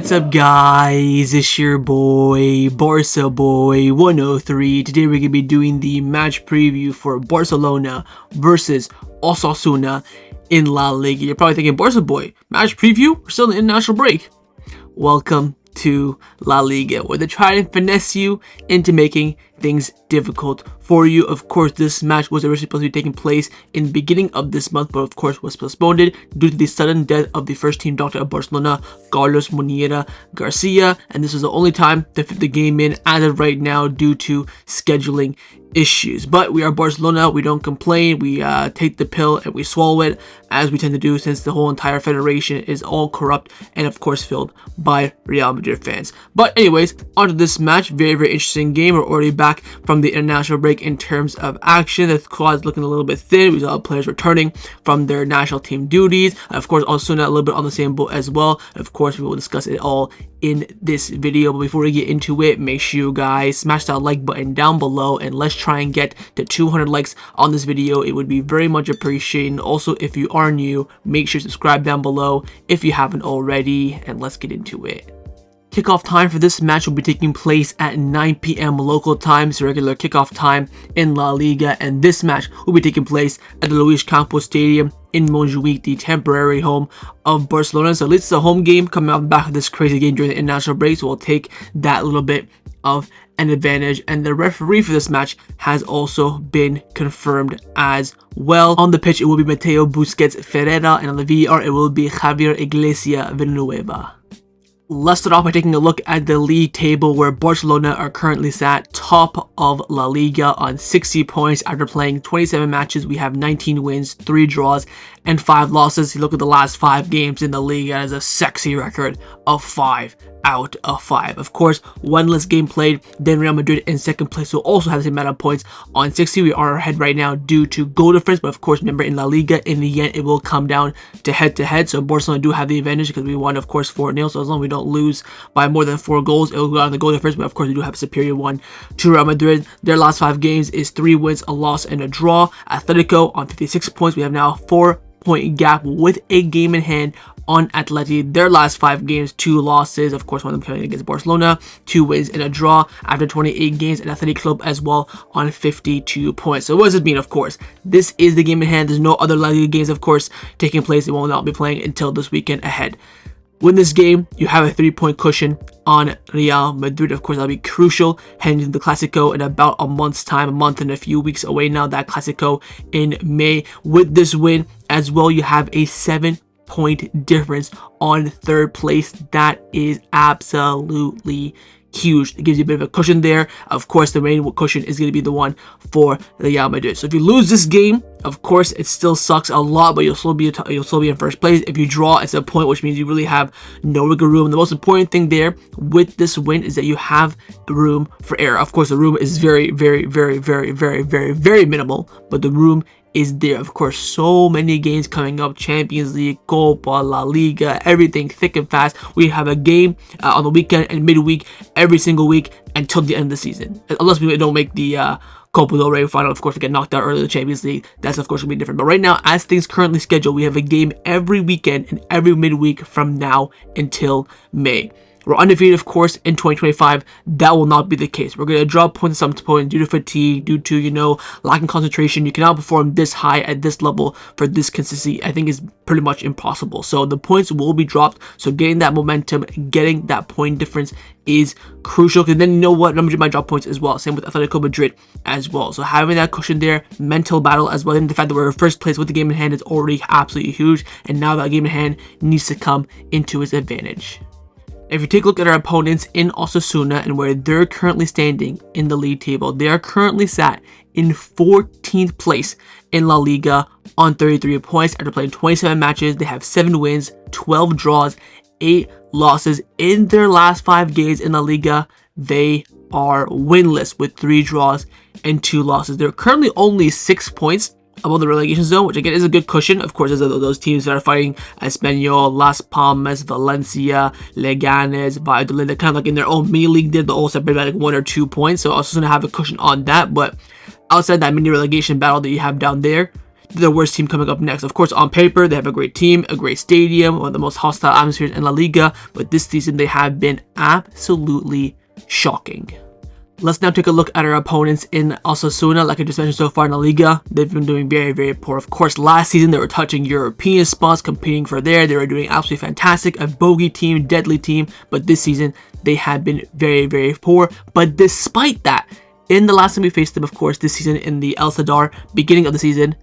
What's up, guys? It's your boy, Barca Boy 103. Today we're going to be doing the match preview for Barcelona versus Osasuna in La Liga. You're probably thinking, Barca Boy, match preview? We're still in the international break. Welcome to La Liga, where they try and finesse you into making things difficult for you. Of course, this match was originally supposed to be taking place in the beginning of this month, but of course was postponed due to the sudden death of the first team doctor of Barcelona, Carlos Monera Garcia, and this was the only time to fit the game in as of right now due to scheduling issues. But we are Barcelona, we don't complain, we take the pill and we swallow it, as we tend to do since the whole entire federation is all corrupt and of course filled by Real Madrid fans. But anyways, on to this match. Very interesting game. We're already back from the international break in terms of action. The squad is looking a little bit thin. We saw players returning from their national team duties. Of course, Osasuna a little bit on the same boat as well. Of course, we will discuss it all in this video. But before we get into it, make sure you guys smash that like button down below and let's try and get to 200 likes on this video. It would be very much appreciated. And also, if you are new, make sure to subscribe down below if you haven't already, and let's get into it. Kickoff time for this match will be taking place at 9 p.m. local time, so regular kickoff time in La Liga, and this match will be taking place at the Lluís Companys Stadium in Montjuïc, the temporary home of Barcelona. So at least it's a home game coming off the back of this crazy game during the international break, so we'll take that little bit of an advantage. And the referee for this match has also been confirmed as well. On the pitch, it will be Mateo Busquets Ferreira, and on the VAR, it will be Javier Iglesias Villanueva. Let's start off by taking a look at the league table, where Barcelona are currently sat top of La Liga on 60 points after playing 27 matches. We have 19 wins, 3 draws, and 5 losses. You look at the last 5 games in the league, as a sexy record of 5 out of 5. Of course, one less game played than Real Madrid in second place, who also have the same amount of points on 60. We are ahead right now due to goal difference, but of course, remember, in La Liga, in the end, it will come down to head-to-head. So Barcelona do have the advantage because we won, of course, 4-0. So as long as we don't lose by more than 4 goals, it will go down the goal difference. But of course, we do have a superior one to Real Madrid. Their last 5 games is 3 wins, a loss, and a draw. Atletico on 56 points. We have now a 4-point gap with a game in hand on Atleti. Their last 5 games, 2 losses, of course one of them coming against Barcelona, 2 wins and a draw after 28 games, and Athletic Club as well on 52 points. So what does it mean? Of course, this is the game in hand. There's no other La Liga games, of course, taking place. They will not be playing until this weekend ahead. Win this game, you have a 3-point cushion on Real Madrid. Of course, that'll be crucial heading into the Clásico in about a month's time, a month and a few weeks away now, that Clásico in May. With this win as well, you have a 7-point difference on third place. That is absolutely huge. It gives you a bit of a cushion there. Of course, the main cushion is going to be the one for Real Madrid. So if you lose this game, of course, it still sucks a lot, but you'll still be in first place. If you draw, it's a point, which means you really have no wiggle room. The most important thing there with this win is that you have room for error. Of course, the room is very minimal, but the room is there. Of course, so many games coming up: Champions League, Copa, La Liga, everything thick and fast. We have a game on the weekend and midweek every single week until the end of the season, unless we don't make the Copa del Rey final. Of course, we get knocked out early in the Champions League. That's of course going to be different. But right now, as things currently scheduled, we have a game every weekend and every midweek from now until May. We're undefeated, of course, in 2025. That will not be the case. We're going to drop points at some point due to fatigue, due to, lacking concentration. You cannot perform this high at this level for this consistency. I think is pretty much impossible. So the points will be dropped. So getting that momentum, getting that point difference is crucial. Because then, you know what? Real Madrid might drop points as well. Same with Atletico Madrid as well. So having that cushion there, mental battle as well. And the fact that we're in first place with the game in hand is already absolutely huge. And now that game in hand needs to come into its advantage. If you take a look at our opponents in Osasuna and where they're currently standing in the league table, they are currently sat in 14th place in La Liga on 33 points. After playing 27 matches, they have 7 wins, 12 draws, 8 losses. In their last 5 games in La Liga, they are winless with 3 draws and 2 losses. They're currently only 6 points above the relegation zone, which again is a good cushion. Of course, there's those teams that are fighting: Espanyol, Las Palmas, Valencia, Leganes, Valladolid. They're kind of like in their own mini league. They're all separated by like 1 or 2 points. So I was going to have a cushion on that. But outside that mini relegation battle that you have down there, the worst team coming up next. Of course, on paper, they have a great team, a great stadium, one of the most hostile atmospheres in La Liga, but this season they have been absolutely shocking. Let's now take a look at our opponents in Osasuna. Like I just mentioned so far in La Liga, they've been doing very, very poor. Of course, last season they were touching European spots, competing for there. They were doing absolutely fantastic, a bogey team, deadly team, but this season they have been very, very poor. But despite that, in the last time we faced them, of course, this season in the El Sadar, beginning of the season,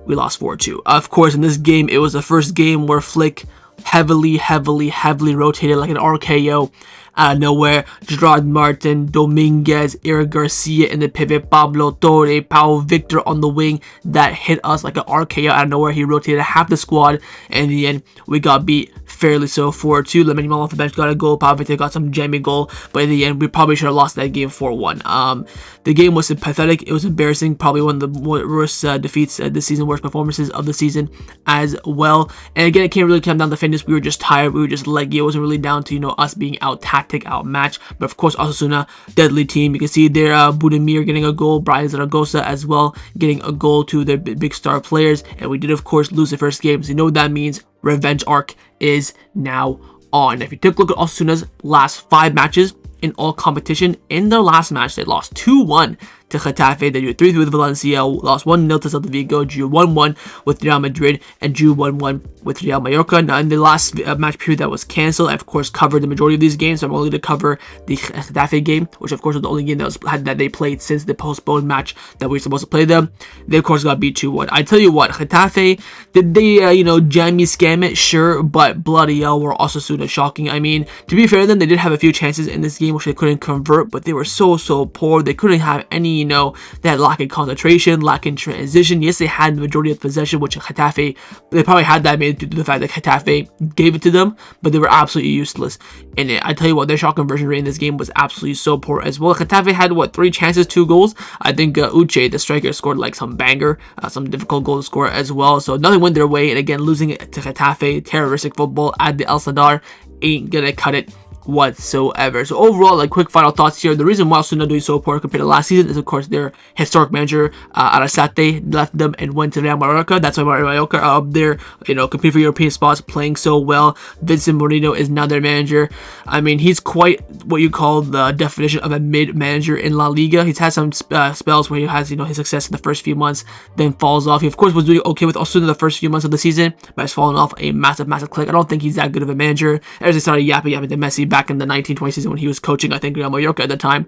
we lost 4-2. Of course, in this game, it was the first game where Flick heavily rotated like an RKO out of nowhere. Gerard Martin, Dominguez, Eric Garcia in the pivot, Pablo Torre, Pau Victor on the wing. That hit us like an RKO out of nowhere. He rotated half the squad, and in the end, we got beat fairly so 4-2. Lemon Yamal off the bench got a goal. Pau Victor got some jammy goal, but in the end, we probably should have lost that game 4-1. The game was pathetic. It was embarrassing. Probably one of the worst defeats this season, worst performances of the season as well. And again, it can't really come down to fitness. We were just tired. We were just leggy. It wasn't really down to, us being outmatched. But of course, Osasuna, deadly team. You can see there, Budimir getting a goal, Brian Zaragoza as well getting a goal to their big star players. And we did, of course, lose the first game. So you know what that means. Revenge arc is now on. If you take a look at Osasuna's last 5 matches in all competition, in their last match, they lost 2-1 to Getafe. They drew 3-3 with Valencia, lost 1-0 to Celta Vigo, drew 1-1 with Real Madrid, and drew 1-1 with Real Mallorca. Now, in the last match period that was cancelled, I, of course, covered the majority of these games, so I'm only to cover the Getafe game, which, of course, was the only game that they played since the postponed match that we were supposed to play them. They, of course, got beat 2-1. I tell you what, Getafe, did they, jammy scam it? Sure, but bloody hell, were Osasuna shocking. I mean, to be fair to them, they did have a few chances in this game, which they couldn't convert, but they were so poor. They couldn't have any, they had lack in concentration, lack in transition. Yes, they had the majority of possession, which Getafe, they probably had that made due to the fact that Getafe gave it to them, but they were absolutely useless in it. I tell you what, their shot conversion rate in this game was absolutely so poor as well. Getafe had, 3 chances, 2 goals. I think Uche, the striker, scored like some banger, some difficult goal to score as well. So nothing went their way, and again, losing it to Getafe, terroristic football at the El Sadar, ain't gonna cut it whatsoever. So overall, like, quick final thoughts here. The reason why Osasuna doing so poor compared to last season is, of course, their historic manager Arasate left them and went to Real Mallorca. That's why Mallorca are up there, competing for European spots, playing so well. Vincent Moreno is now their manager. I mean, he's quite what you call the definition of a mid manager in La Liga. He's had some spells where he has, his success in the first few months, then falls off. He, of course, was doing okay with Osasuna the first few months of the season, but has fallen off a massive click. I don't think he's that good of a manager. As they started yapping to Messi back in the 1920 season when he was coaching, I think, Real Mallorca at the time.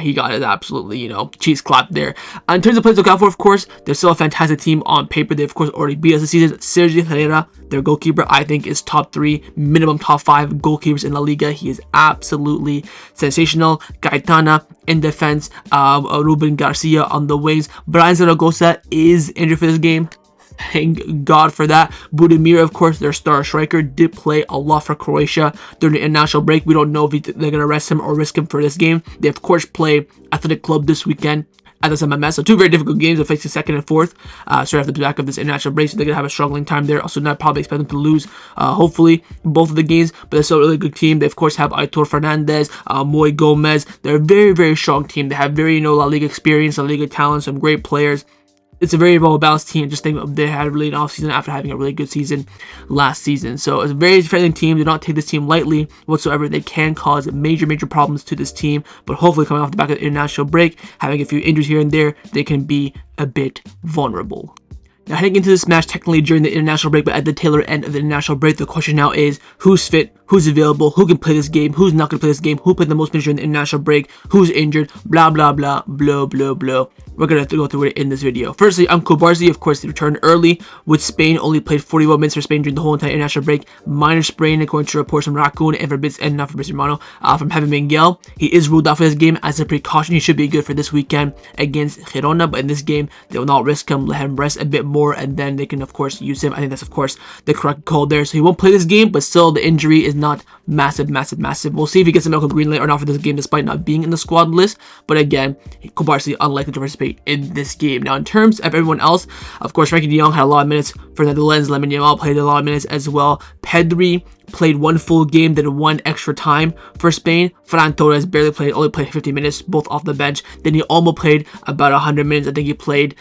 He got it absolutely, cheese clapped there. In terms of players to look out for, of course, they're still a fantastic team on paper. They, of course, already beat us this season. Sergio Herrera, their goalkeeper, I think is top 3, minimum top 5 goalkeepers in La Liga. He is absolutely sensational. Gaetana in defense, Ruben Garcia on the wings. Brian Zaragoza is injured for this game. Thank God for that. Budimir, of course, their star striker, did play a lot for Croatia during the international break. We don't know if they're going to rest him or risk him for this game. They, of course, play Athletic Club this weekend at the MMS. So 2 very difficult games. They'll face the 2nd and 4th. Straight off the back of this international break, so they're going to have a struggling time there. Also, not probably expect them to lose, hopefully, both of the games. But they're still a really good team. They, of course, have Aitor Fernandez, Moy Gomez. They're a very, very strong team. They have very, La Liga experience, La Liga talent, some great players. It's a very well-balanced team. Just think they had really an off-season after having a really good season last season. So it's a very friendly team. Do not take this team lightly whatsoever. They can cause major problems to this team. But hopefully coming off the back of the international break, having a few injuries here and there, they can be a bit vulnerable. Now, heading into this match technically during the international break, but at the tailor end of the international break, the question now is who's fit, who's available, who can play this game, who's not going to play this game, who played the most minutes during the international break, who's injured, blah, blah, blah, blah, blah, blah. We're going to go through it in this video. Firstly, Kubarsi, of course, returned early with Spain, only played 41 minutes for Spain during the whole entire international break. Minor sprain, according to reports from Raccoon and not Fabrice Romano, from Heaven Miguel. He is ruled out for this game as a precaution. He should be good for this weekend against Girona, but in this game, they will not risk him, let him rest a bit more, and then they can, of course, use him. I think that's, of course, the correct call there. So he won't play this game, but still, the injury is not massive. We'll see if he gets a medical green light or not for this game, despite not being in the squad list. But again, Kubarsi unlikely to participate in this game. Now, in terms of everyone else, of course, Frankie de Jong had a lot of minutes for the Netherlands. Lemon Yamal played a lot of minutes as well. Pedri played 1 full game, then 1 extra time for Spain. Ferran Torres barely played, only played 50 minutes, both off the bench. Then he almost played about 100 minutes. I think he played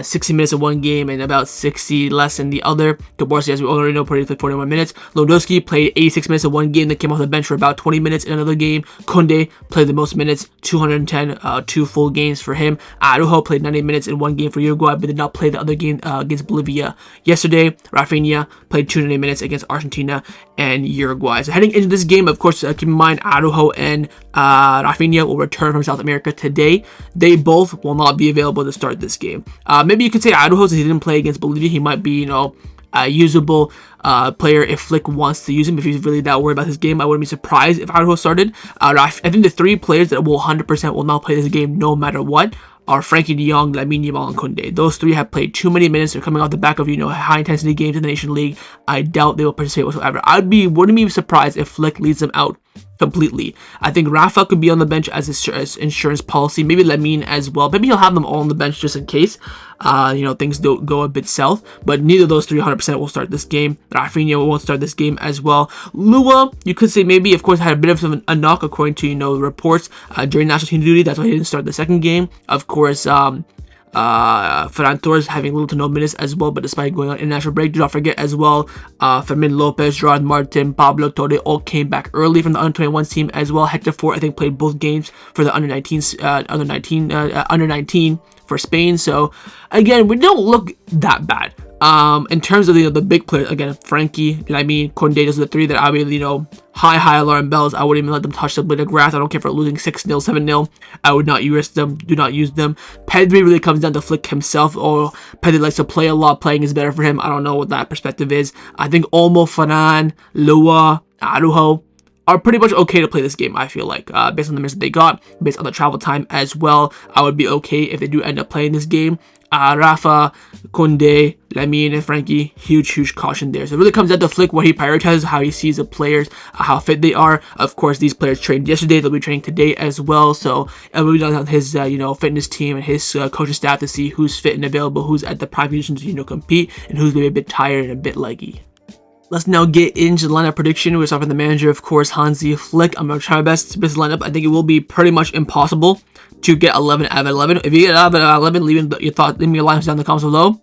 60 minutes in 1 game and about 60 less in the other. Caborsi, as we already know, played 41 minutes. Lewandowski played 86 minutes in 1 game, then came off the bench for about 20 minutes in another game. Kounde played the most minutes, 210, 2 full games for him. Araujo played 90 minutes in 1 game for Uruguay, but did not play the other game against Bolivia yesterday. Raphinha played 290 minutes against Argentina and Uruguay. So heading into this game, of course, keep in mind Araujo and Raphinha will return from South America today. They both will not be available to start this game. Maybe you could say Araujo, since he didn't play against Bolivia, he might be, a usable player if Flick wants to use him. If he's really that worried about his game, I wouldn't be surprised if Araujo started. I think the 3 players that will 100% will not play this game no matter what are Frankie de Jong, Lamine Yamal, and Kounde. Those 3 have played too many minutes. They're coming off the back of, high-intensity games in the Nation League. I doubt they will participate whatsoever. Wouldn't be surprised if Flick leads them out completely. I think Rafa could be on the bench as his insurance policy. Maybe Lamine as well. Maybe he'll have them all on the bench just in case, things don't go a bit south. But neither of those 3 100% will start this game. Raphinha won't start this game as well. Lua, you could say maybe, of course, had a bit of a knock according to, reports during national team duty. That's why he didn't start the second game. Of course, Ferran Torres having little to no minutes as well, but despite going on international break, do not forget as well, Fermin Lopez, Gerard Martin, Pablo Torre all came back early from the under-21 team as well. Hector Fort, I think, played both games for the under 19 for Spain. So again, we don't look that bad. In terms of the big players, again, Frankie, Lamine, Kounde, those are the 3 that I really, high alarm bells. I wouldn't even let them touch the blade of grass. I don't care for losing 6-0, 7-0. I would not use them. Do not use them. Pedri really comes down to Flick himself, or Pedri likes to play a lot. Playing is better for him. I don't know what that perspective is. I think Olmo, Ferran, Lua, Araujo are pretty much okay to play this game, I feel like. Based on the minutes that they got, based on the travel time as well, I would be okay if they do end up playing this game. Rafa, Kounde, Lamine, and Frankie, huge caution there. So it really comes down to Flick, what he prioritizes, how he sees the players, how fit they are. Of course, these players trained yesterday. They'll be training today as well. So it will be done on his, fitness team and his coaching staff to see who's fit and available, who's at the prime position to, compete, and who's maybe a bit tired and a bit leggy. Let's now get into the lineup prediction. We're starting with the manager, of course, Hansi Flick. I'm going to try my best to this lineup. I think it will be pretty much impossible to get 11 out of 11. If you get 11 out of 11, leave me your lineups down in the comments below.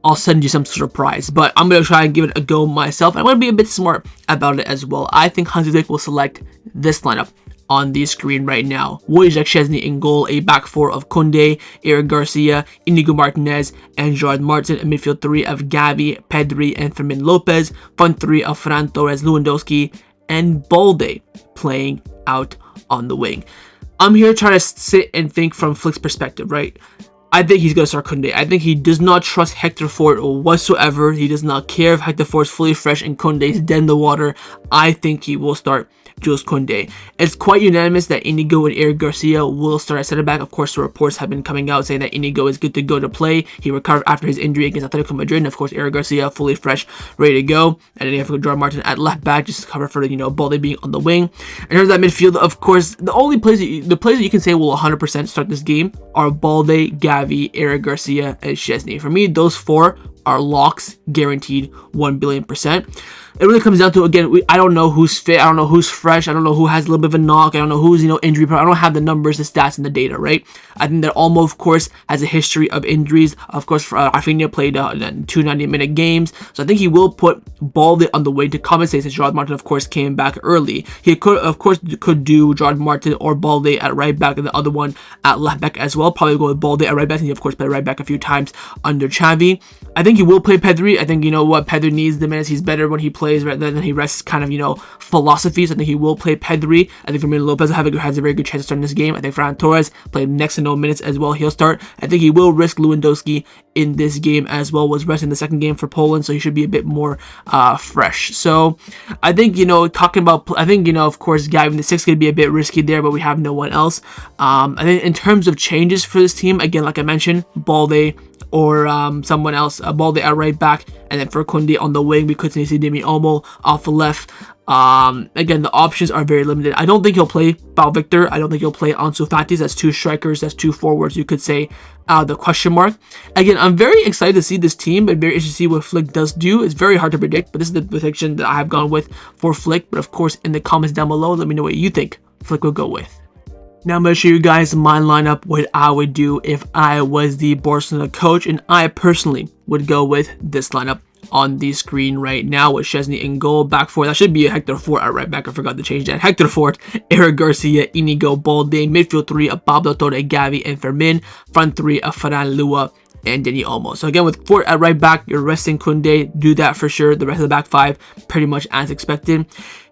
I'll send you some surprise. But I'm going to try and give it a go myself. I'm going to be a bit smart about it as well. I think Hansi Flick will select this lineup on the screen right now. Wojciech Szczesny in goal, a back 4 of Kounde, Eric Garcia, Inigo Martinez, and Gerard Martin. A midfield 3 of Gavi, Pedri, and Fermin Lopez. Front 3 of Ferran Torres, Lewandowski, and Balde playing out on the wing. I'm here trying to sit and think from Flick's perspective, right? I think he's going to start Kounde. I think he does not trust Hector Fort whatsoever. He does not care if Hector Fort's fully fresh and Kounde is dead in the water. I think he will start Jules Kounde. It's quite unanimous that Inigo and Eric Garcia will start at center back. Of course, the reports have been coming out saying that Inigo is good to go to play. He recovered after his injury against Atletico Madrid. And of course, Eric Garcia fully fresh, ready to go. And then you have Gerard Martin at left back just to cover for Balde being on the wing. In terms of that midfield, of course, the only players that you can say will 100% start this game are Balde, Gavi, Eric Garcia, and Szczesny. For me, those 4 are locks, guaranteed 1 billion %. It really comes down to, again, I don't know who's fit, I don't know who's fresh, I don't know who has a little bit of a knock, I don't know who's, injury prone. I don't have the numbers, the stats, and the data, right? I think that Olmo, of course, has a history of injuries. Of course, Raphinha played 2 90-minute games, so I think he will put Balde on the way to compensate since Gerard Martin, of course, came back early. He could do Gerard Martin or Balde at right back and the other one at left back as well. Probably go with Balde at right back, and he, of course, played right back a few times under Xavi. I think he will play Pedri. I think, Pedri needs the minutes. He's better when he plays rather than he rests kind of, philosophies. I think he will play Pedri. I think Fermin Lopez has a very good chance to start in this game. I think Ferran Torres played next to no minutes as well. He'll start. I think he will risk Lewandowski in this game as well. Was resting the second game for Poland, so he should be a bit more fresh. So I think, of course, Gavi in the 6 could be a bit risky there, but we have no one else. I think in terms of changes for this team, again, like I mentioned, Balde, or someone else, Balde at right back, and then for Kounde on the wing, we could see Dani Olmo off the left. Again, the options are very limited. I don't think he'll play Pau Victor. I don't think he'll play Ansu Fati. That's two strikers. That's two forwards, you could say, the question mark. Again, I'm very excited to see this team, but very interested to see what Flick does do. It's very hard to predict, but this is the prediction that I have gone with for Flick. But of course, in the comments down below, let me know what you think Flick will go with. Now I'm going to show you guys my lineup, what I would do if I was the Barcelona coach, and I personally would go with this lineup on the screen right now with Szczesny in goal. Back four, that should be a Hector Fort at right back. I forgot to change that. Hector Fort, Eric Garcia, Inigo, Balde. Midfield three, a Pablo Torre, Gavi, and Fermin. Front three, a Ferran Lua and Dani Olmo. So again, with Fort at right back, you're resting Kounde. Do that for sure. The rest of the back five, pretty much as expected.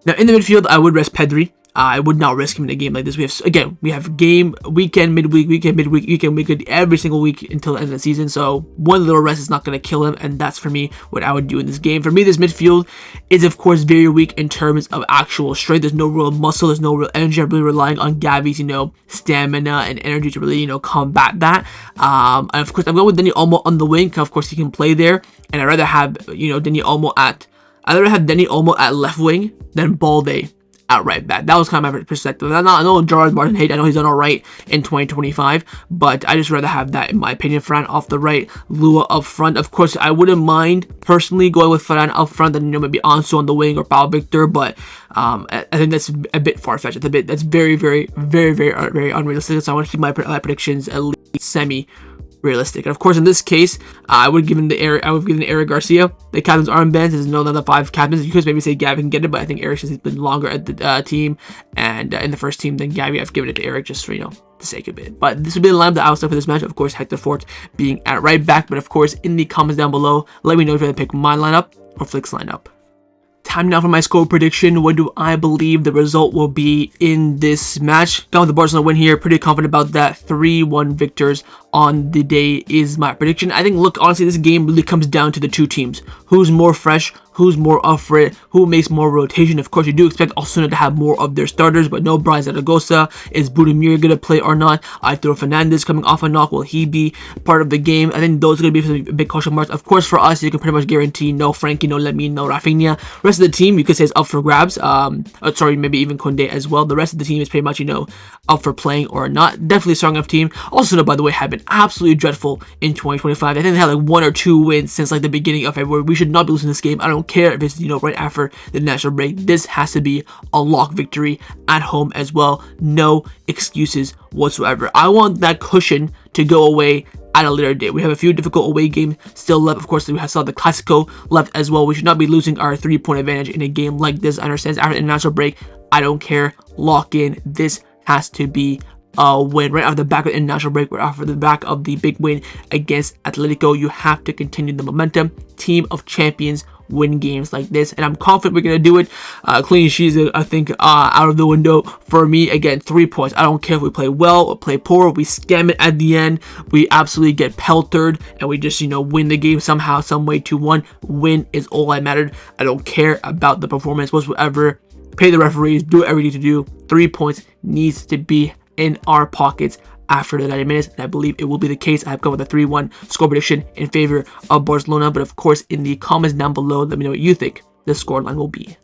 Now in the midfield, I would rest Pedri. I would not risk him in a game like this. We have game, weekend, midweek, weekend, midweek, weekend, every single week until the end of the season. So one little rest is not going to kill him, and that's for me what I would do in this game. For me, this midfield is of course very weak in terms of actual strength. There's no real muscle, there's no real energy. I'm really relying on Gavi's, stamina and energy to really, combat that. And of course, I'm going with Dani Olmo on the wing. Of course, he can play there, and I'd rather have Dani Olmo at left wing than Balde at right back. That was kind of my perspective. I know Gerard Martin hate. I know he's done all right in 2025, but I just rather have that, in my opinion. Ferran off the right, Lua up front. Of course, I wouldn't mind personally going with Ferran up front than maybe Ansu on the wing or Pau Victor, but I think that's a bit far-fetched. That's very, very, very, very, very unrealistic. So I want to keep my predictions at least semi-realistic. And of course, in this case, I would give Eric Garcia the captain's armbands. There's no other five captains. You could maybe say Gavi can get it, but I think Eric has been longer at the team and in the first team than Gavi. I've given it to Eric just for the sake of it. But this would be the lineup that I was stuck for this match. Of course, Hector Fort being at right back. But of course, in the comments down below, let me know if you want to pick my lineup or Flick's lineup. Time now for my score prediction. What do I believe the result will be in this match? Got with the Barcelona win here. Pretty confident about that. 3-1 victors on the day is my prediction. I think, look, honestly, this game really comes down to the two teams. Who's more fresh? Who's more up for it? Who makes more rotation? Of course, you do expect Osasuna to have more of their starters, but no Brian Zaragoza. Is Budimir going to play or not? Arturo Fernandez coming off a knock. Will he be part of the game? I think those are going to be some big question marks. Of course, for us, you can pretty much guarantee no Frankie, no Lemine, no Raphinha. Rest of the team, you could say, is up for grabs. Sorry, maybe even Kounde as well. The rest of the team is pretty much, up for playing or not. Definitely a strong enough team. Osasuna, by the way, have been absolutely dreadful in 2025. I think they had like 1 or 2 wins since like the beginning of February. We should not be losing this game. I don't care if it's right after the national break. This has to be a lock victory at home as well. No excuses whatsoever. I want that cushion to go away at a later date. We have a few difficult away games still left. Of course, we have still the Clásico left as well. We should not be losing our 3-point advantage in a game like this. I understand after the international break. I don't care. Lock in. This has to be a win right off the back of the international break, right off the back of the big win against Atletico. You have to continue the momentum. Team of champions win games like this, and I'm confident we're gonna do it. Clean sheets, I think, out of the window for me. Again, 3 points. I don't care if we play well or play poor. We scam it at the end. We absolutely get peltered, and we just win the game somehow, some way. 2-1 win is all that mattered. I don't care about the performance whatsoever. Pay the referees. Do whatever you need to do. 3 points needs to be in our pockets after the 90 minutes, and I believe it will be the case. I have come with a 3-1 score prediction in favor of Barcelona, but of course, in the comments down below, let me know what you think the scoreline will be.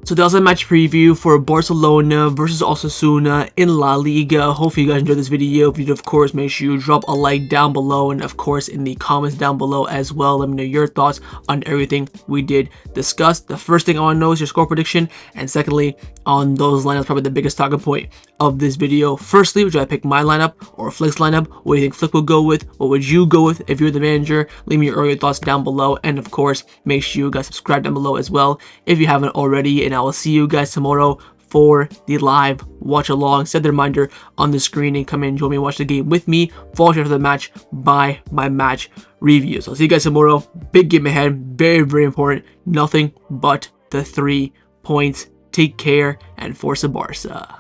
So that was a match preview for Barcelona versus Osasuna in La Liga. Hopefully you guys enjoyed this video. If you did, of course, make sure you drop a like down below, and of course in the comments down below as well, let me know your thoughts on everything we did discuss. The first thing I want to know is your score prediction, and secondly, on those lineups, probably the biggest talking point of this video. Firstly, would I pick my lineup or Flick's lineup? What do you think Flick will go with? What would you go with if you're the manager? Leave me your earlier thoughts down below, and of course, make sure you guys subscribe down below as well if you haven't already, and I will see you guys tomorrow for the live watch along. Set the reminder on the screen and come in, join me, watch the game with me. Follow after the match by my match reviews. I'll see you guys tomorrow. Big game ahead, very, very important. Nothing but the 3 points. Take care and Forza Barca.